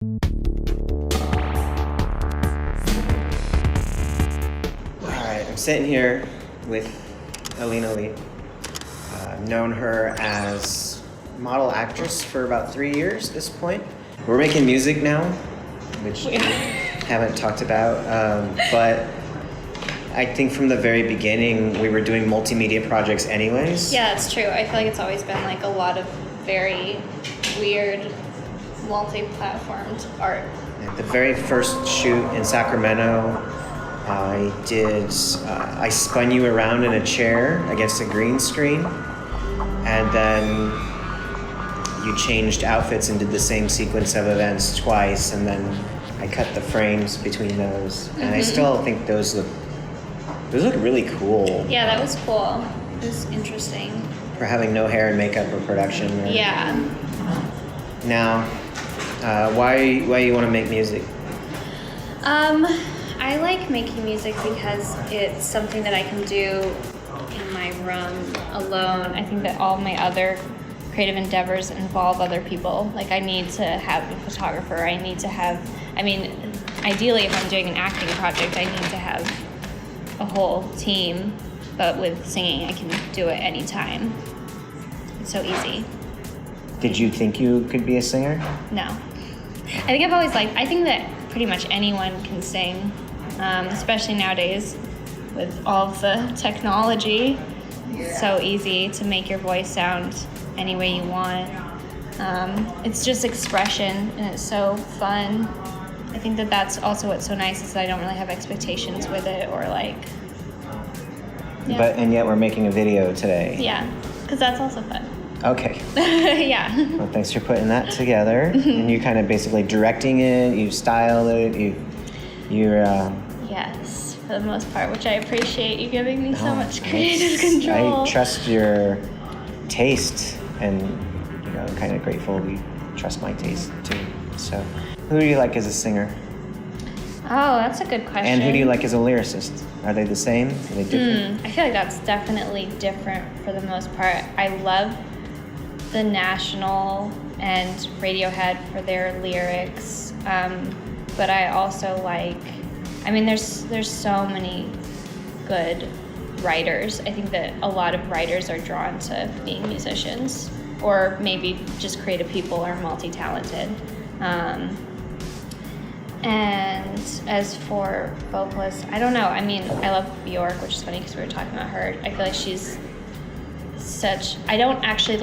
All right, I'm sitting here with Alina Lee. I've known her as model actress for about 3 years at this point. We're making music now, which we haven't talked about, but I think from the very beginning we were doing multimedia projects anyways. Yeah, that's true. I feel like it's always been like a lot of very weird multi-platformed art. At the very first shoot in Sacramento, I spun you around in a chair against a green screen, and then you changed outfits and did the same sequence of events twice, and then I cut the frames between those. And I still think those look really cool. Yeah, that was cool. It was interesting. For having no hair and makeup or production. Yeah. Now, why you want to make music? I like making music because it's something that I can do in my room alone. I think that all my other creative endeavors involve other people. Like, I need to have a photographer. Ideally, if I'm doing an acting project, I need to have a whole team. But with singing, I can do it anytime. It's so easy. Did you think you could be a singer? No. I think that pretty much anyone can sing, especially nowadays with all of the technology. It's so easy to make your voice sound any way you want. It's just expression, and it's so fun. I think that that's also what's so nice is that I don't really have expectations with it or like... Yeah. And yet we're making a video today. Yeah, because that's also fun. Okay. Yeah. Well, thanks for putting that together. And you kind of basically directing it, you styled it, you're... Yes, for the most part, which I appreciate you giving me so much creative control. I trust your taste, and I'm kind of grateful you trust my taste too. So, who do you like as a singer? Oh, that's a good question. And who do you like as a lyricist? Are they the same? Are they different? I feel like that's definitely different for the most part. I love the National and Radiohead for their lyrics, but I also like... there's so many good writers. I think that a lot of writers are drawn to being musicians, or maybe just creative people are multi-talented. And as for vocalists, I don't know. I love Bjork, which is funny because we were talking about her. I feel like she's I don't actually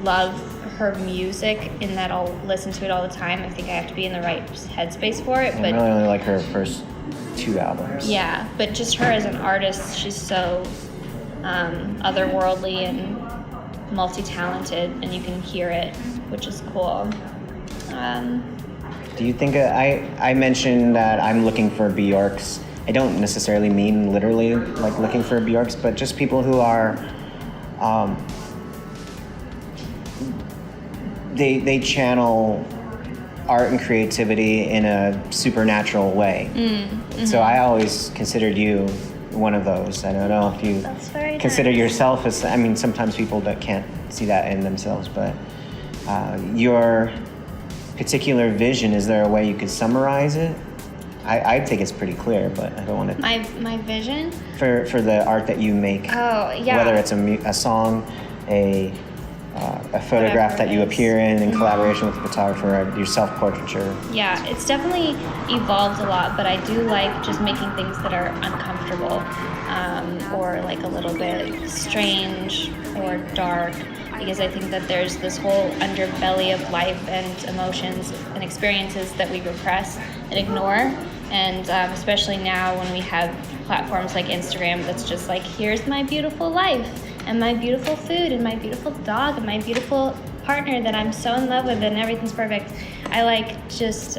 love her music in that I'll listen to it all the time. I think I have to be in the right headspace for it. But I really only like her first 2 albums. Yeah, but just her as an artist, she's so otherworldly and multi-talented, and you can hear it, which is cool. Do you think I mentioned that I'm looking for Bjorks? I don't necessarily mean literally like looking for Bjorks, but just people who are they channel art and creativity in a supernatural way. So I always considered you one of those. I don't know if you consider yourself as... sometimes people that can't see that in themselves, but your particular vision, is there a way you could summarize it? I think it's pretty clear, but I don't want to... My vision? For the art that you make. Oh, yeah. Whether it's a song, a photograph that you appear in collaboration with the photographer, your self-portraiture. Yeah, it's definitely evolved a lot, but I do like just making things that are uncomfortable, or like a little bit strange or dark, because I think that there's this whole underbelly of life and emotions and experiences that we repress and ignore. And especially now when we have platforms like Instagram that's just like, here's my beautiful life and my beautiful food and my beautiful dog and my beautiful partner that I'm so in love with and everything's perfect. I like just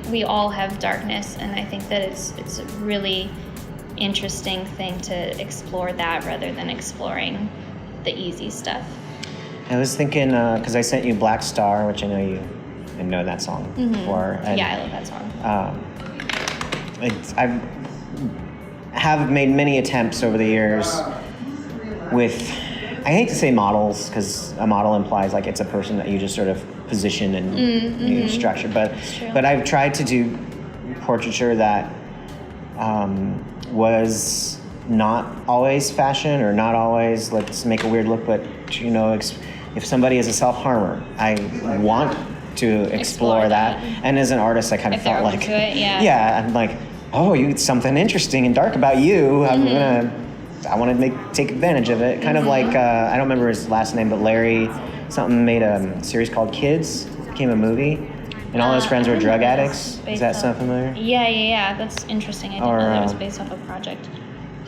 we all have darkness, and I think that it's a really interesting thing to explore that rather than exploring the easy stuff. I was thinking, because I sent you Black Star, which I know you know that song before. And, yeah, I love that song. I have made many attempts over the years with, I hate to say models, because a model implies like it's a person that you just sort of position and you know, structure. But I've tried to do portraiture that was not always fashion or not always let's make a weird look, but you know, if somebody is a self-harmer, I want to explore that. And as an artist, I kind of felt like, I'm like, oh, you something interesting and dark about you. I want to take advantage of it. Kind of like I don't remember his last name, but Larry something made a series called Kids. It became a movie, and all his friends were drug addicts. Is that sound familiar? Yeah. That's interesting. I didn't know that was based off a project.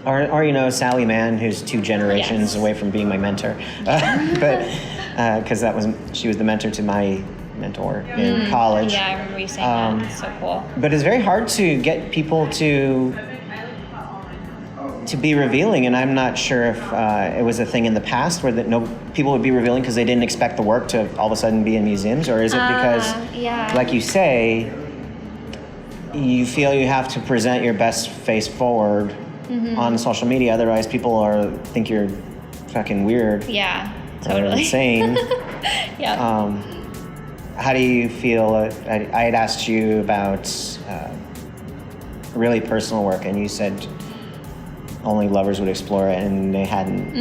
Or you know, Sally Mann, who's 2 generations away from being my mentor, but because she was the mentor to my mentor in college. Yeah, I remember you saying that. It's so cool. But it's very hard to get people to be revealing, and I'm not sure if it was a thing in the past where people would be revealing because they didn't expect the work to all of a sudden be in museums, or is it because, like you say, you feel you have to present your best face forward on social media, otherwise people think you're fucking weird. Yeah, totally. Insane. Yeah. How do you feel? I had asked you about really personal work, and you said only lovers would explore it, and they hadn't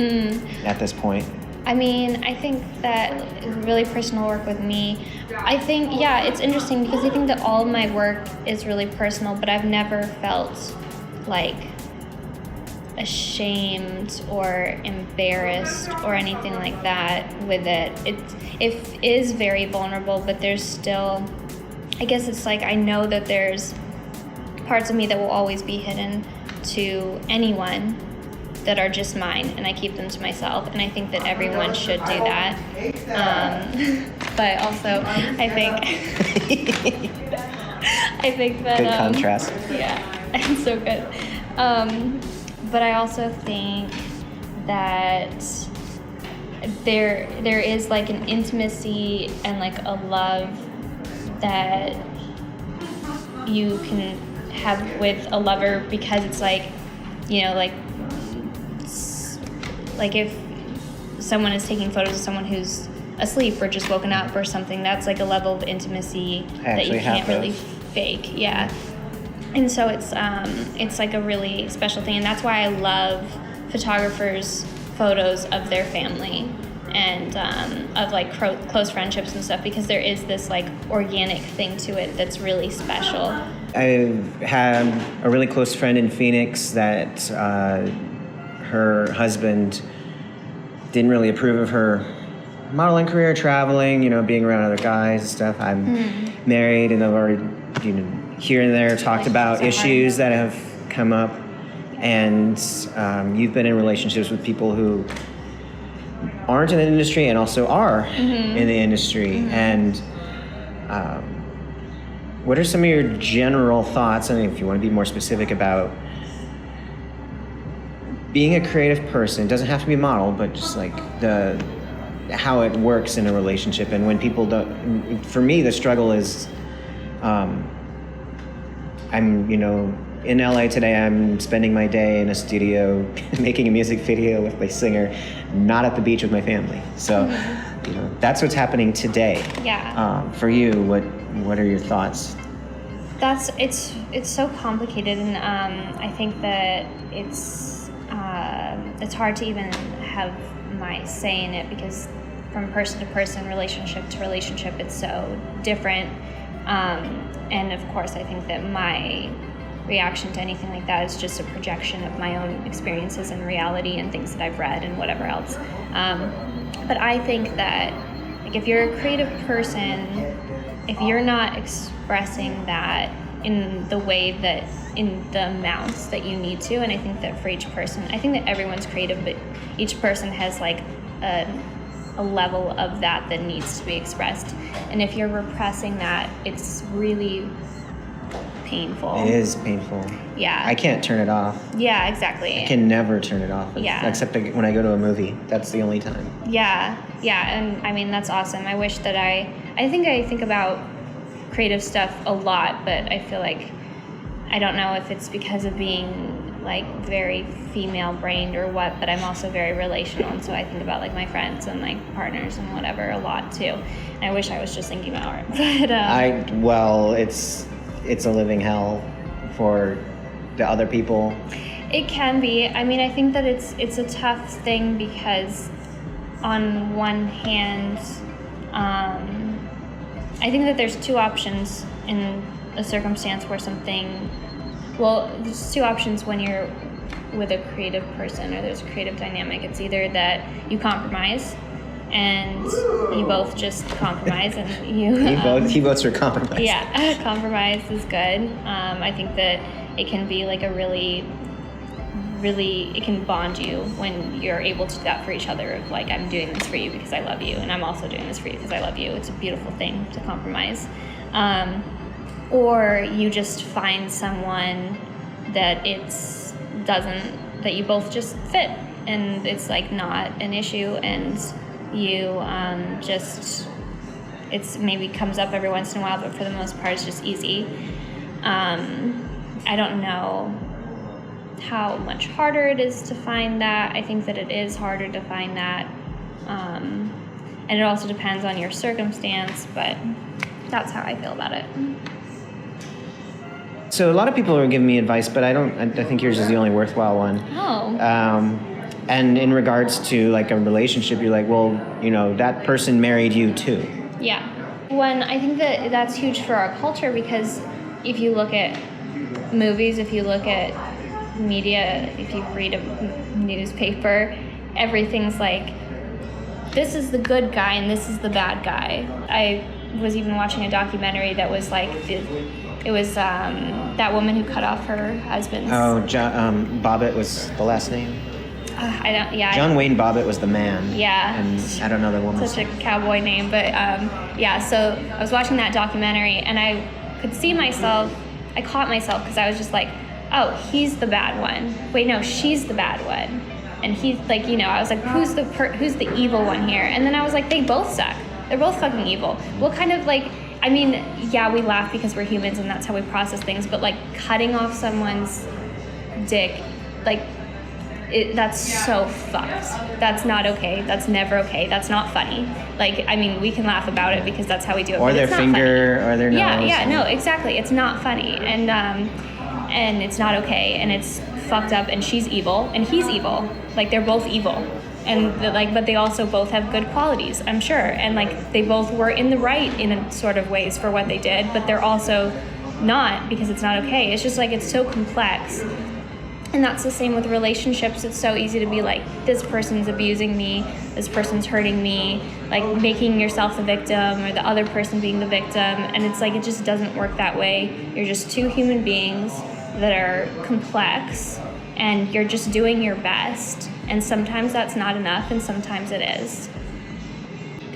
at this point. I mean, I think that really personal work with me, I think, it's interesting because I think that all of my work is really personal, but I've never felt like ashamed or embarrassed or anything like that with it. It is very vulnerable, but there's still, I guess it's like I know that there's parts of me that will always be hidden to anyone that are just mine, and I keep them to myself, and I think that everyone should do that. But also, I think that good contrast. Yeah, it's so good. But I also think that there is like an intimacy and like a love that you can have with a lover, because it's like, you know, like if someone is taking photos of someone who's asleep or just woken up or something, that's like a level of intimacy that you can't really fake. Yeah. And so it's like a really special thing, and that's why I love photographers' photos of their family and of like close friendships and stuff, because there is this like organic thing to it that's really special. I had a really close friend in Phoenix that her husband didn't really approve of her modeling career, traveling, you know, being around other guys and stuff. I'm married, and I've already, you know, here and there talked about issues that have come up, and you've been in relationships with people who aren't in the industry and also are in the industry. And what are some of your general thoughts, and if you want to be more specific, about being a creative person? It doesn't have to be a model, but just like how it works in a relationship, and when people don't. For me, the struggle is I'm, you know, in LA today. I'm spending my day in a studio making a music video with my singer, not at the beach with my family. So, you know, that's what's happening today. Yeah. For you, what are your thoughts? It's so complicated, and I think that it's hard to even have my say in it, because from person to person, relationship to relationship, it's so different. And of course, I think that my reaction to anything like that is just a projection of my own experiences and reality and things that I've read and whatever else. But I think that, like, if you're a creative person, if you're not expressing that in the way that, in the amounts that you need to, and I think that for each person, I think that everyone's creative, but each person has like a level of that needs to be expressed. And if you're repressing that, it's really painful. It is painful. Yeah. I can't turn it off. Yeah, exactly. I can never turn it off. Yeah. Except when I go to a movie. That's the only time. Yeah. And I mean, that's awesome. I wish that I think about creative stuff a lot, but I feel like, I don't know if it's because of being like very female brained or what, but I'm also very relational, and so I think about like my friends and like partners and whatever a lot too. And I wish I was just thinking about art, but it's a living hell for the other people. It can be. I mean, I think that it's a tough thing because on one hand, I think that there's two options in a circumstance where there's two options when you're with a creative person or there's a creative dynamic. It's either that you compromise and you both just compromise and he votes for compromise. Yeah, compromise is good. I think that it can be like a really, it can bond you when you're able to do that for each other, of like, I'm doing this for you because I love you, and I'm also doing this for you because I love you. It's a beautiful thing to compromise. Or you just find someone that that you both just fit, and it's like not an issue, and you it's maybe comes up every once in a while, but for the most part it's just easy. I don't know how much harder it is to find that. I think that it is harder to find that. And it also depends on your circumstance, but that's how I feel about it. So a lot of people are giving me advice, but I think yours is the only worthwhile one. Oh. And in regards to like a relationship, you're like, well, that person married you too. Yeah. I think that that's huge for our culture, because if you look at movies, if you look at media, if you read a newspaper, everything's like, this is the good guy and this is the bad guy. I was even watching a documentary that was like, it was that woman who cut off her husband's... Oh, Bobbitt was the last name? John Wayne Bobbitt was the man. Yeah. And I don't know the woman's Such a cowboy name, but so I was watching that documentary and I could see myself, I caught myself because I was just like, oh, he's the bad one. Wait, no, she's the bad one. And he's like, I was like, who's the evil one here? And then I was like, they both suck. They're both fucking evil. What kind of like, I mean, yeah, we laugh because we're humans and that's how we process things, but like cutting off someone's dick, like, that's so fucked. That's not okay. That's never okay. That's not funny. Like, I mean, we can laugh about it because that's how we do it. Or their finger, or their nose. Yeah, no, exactly. It's not funny, and it's not okay, and it's fucked up. And she's evil, and he's evil. Like, they're both evil, and but they also both have good qualities, I'm sure. And like, they both were in the right in a sort of ways for what they did, but they're also not, because it's not okay. It's just like, it's so complex. And that's the same with relationships. It's so easy to be like, this person's abusing me, this person's hurting me, like making yourself the victim or the other person being the victim. And it's like, it just doesn't work that way. You're just two human beings that are complex, and you're just doing your best. And sometimes that's not enough, and sometimes it is.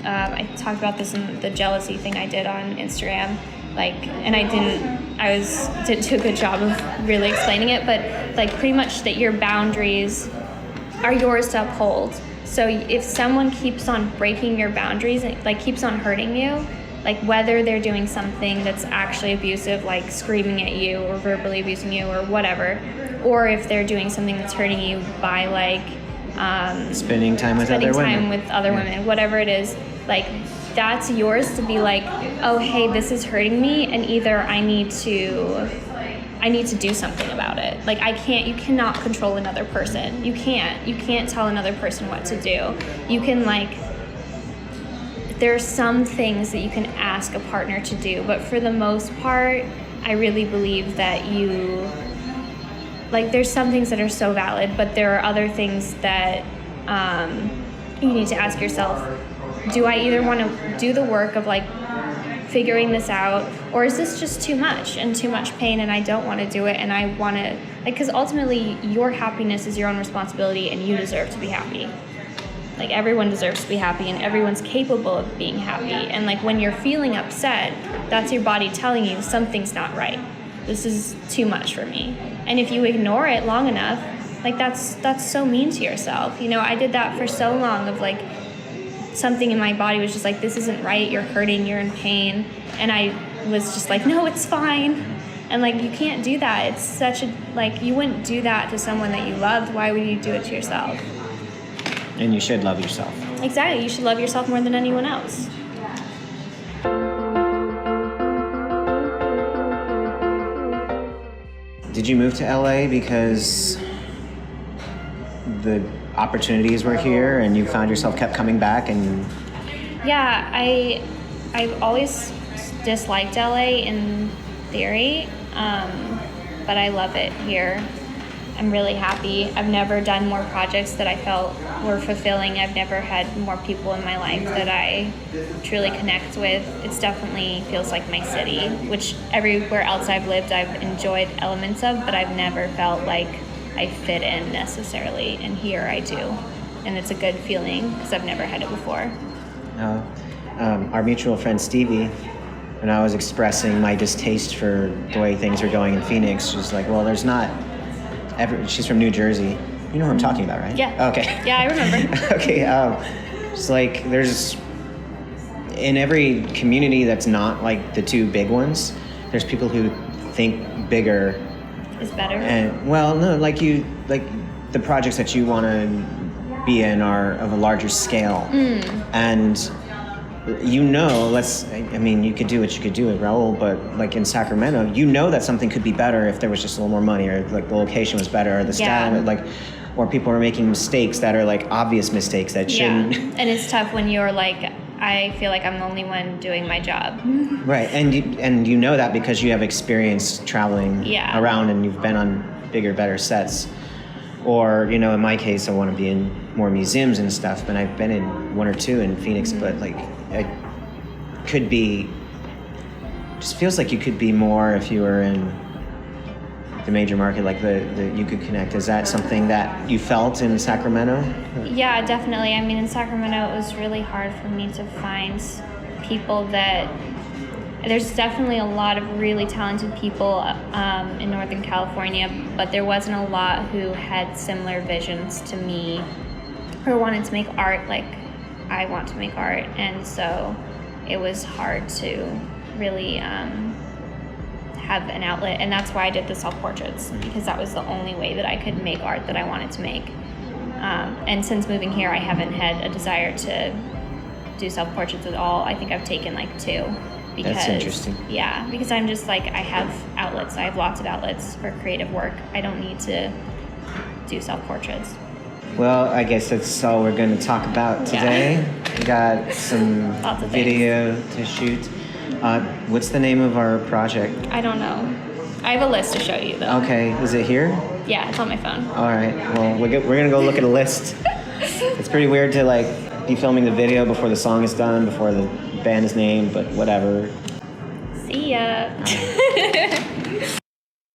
I talked about this in the jealousy thing I did on Instagram. And I didn't do a good job of really explaining it, but like, pretty much that your boundaries are yours to uphold. So if someone keeps on breaking your boundaries, like keeps on hurting you, like whether they're doing something that's actually abusive, like screaming at you or verbally abusing you or whatever, or if they're doing something that's hurting you by like spending time with other women, whatever it is, like, that's yours to be like, oh, hey, this is hurting me, and either I need to do something about it. Like, you cannot control another person. You can't tell another person what to do. You can, like, there are some things that you can ask a partner to do, but for the most part, I really believe that there's some things that are so valid, but there are other things that you need to ask yourself, do I either want to do the work of like figuring this out, or is this just too much and too much pain and I don't want to do it, and I want to, like, because ultimately your happiness is your own responsibility and you deserve to be happy. Like, everyone deserves to be happy and everyone's capable of being happy. And like, when you're feeling upset, that's your body telling you something's not right. This is too much for me. And if you ignore it long enough, like, that's so mean to yourself. I did that for so long, of like, something in my body was just like, this isn't right, you're hurting, you're in pain. And I was just like, no, it's fine. And like, you can't do that. It's such a, like, you wouldn't do that to someone that you loved. Why would you do it to yourself? And you should love yourself. Exactly. You should love yourself more than anyone else. Did you move to LA because the opportunities were here and you found yourself kept coming back? And yeah, I've always disliked LA in theory, but I love it here. I'm really happy. I've never done more projects that I felt were fulfilling. I've never had more people in my life that I truly connect with. It's definitely feels like my city, which everywhere else I've lived I've enjoyed elements of, but I've never felt like I fit in necessarily, and here I do. And it's a good feeling because I've never had it before. Our mutual friend Stevie, when I was expressing my distaste for the way things are going in Phoenix, she's like, well, there's not she's from New Jersey. You know who I'm talking about, right? Yeah. Okay. Yeah, I remember. Okay. It's like there's in every community that's not like the two big ones, there's people who think bigger is better. And well, no, like the projects that you want to be in are of a larger scale, and you could do what you could do at Raul, but like in Sacramento, you know that something could be better if there was just a little more money, or like the location was better, or the style, like, or people are making mistakes that are like obvious mistakes that shouldn't. Yeah. And it's tough when you're like, I feel like I'm the only one doing my job. Right, and you know that because you have experience traveling around and you've been on bigger, better sets. Or, you know, in my case, I want to be in more museums and stuff, and I've been in one or two in Phoenix, but like, it could be, just feels like you could be more if you were in the major market, like you could connect. Is that something that you felt in Sacramento? Yeah, definitely. I mean, in Sacramento, it was really hard for me to find people that, there's definitely a lot of really talented people in Northern California, but there wasn't a lot who had similar visions to me or wanted to make art like I want to make art. And so it was hard to really have an outlet, and that's why I did the self-portraits, because that was the only way that I could make art that I wanted to make. And since moving here, I haven't had a desire to do self-portraits at all. I think I've taken like 2. Because, that's interesting. Yeah, because I'm just like, I have outlets. I have lots of outlets for creative work. I don't need to do self-portraits. Well, I guess that's all we're going to talk about today. We got some video to shoot. What's the name of our project? I don't know. I have a list to show you, though. Okay, is it here? Yeah, it's on my phone. All right, well, we're going to go look at a list. It's pretty weird to like be filming the video before the song is done, before the band is named, but whatever. See ya.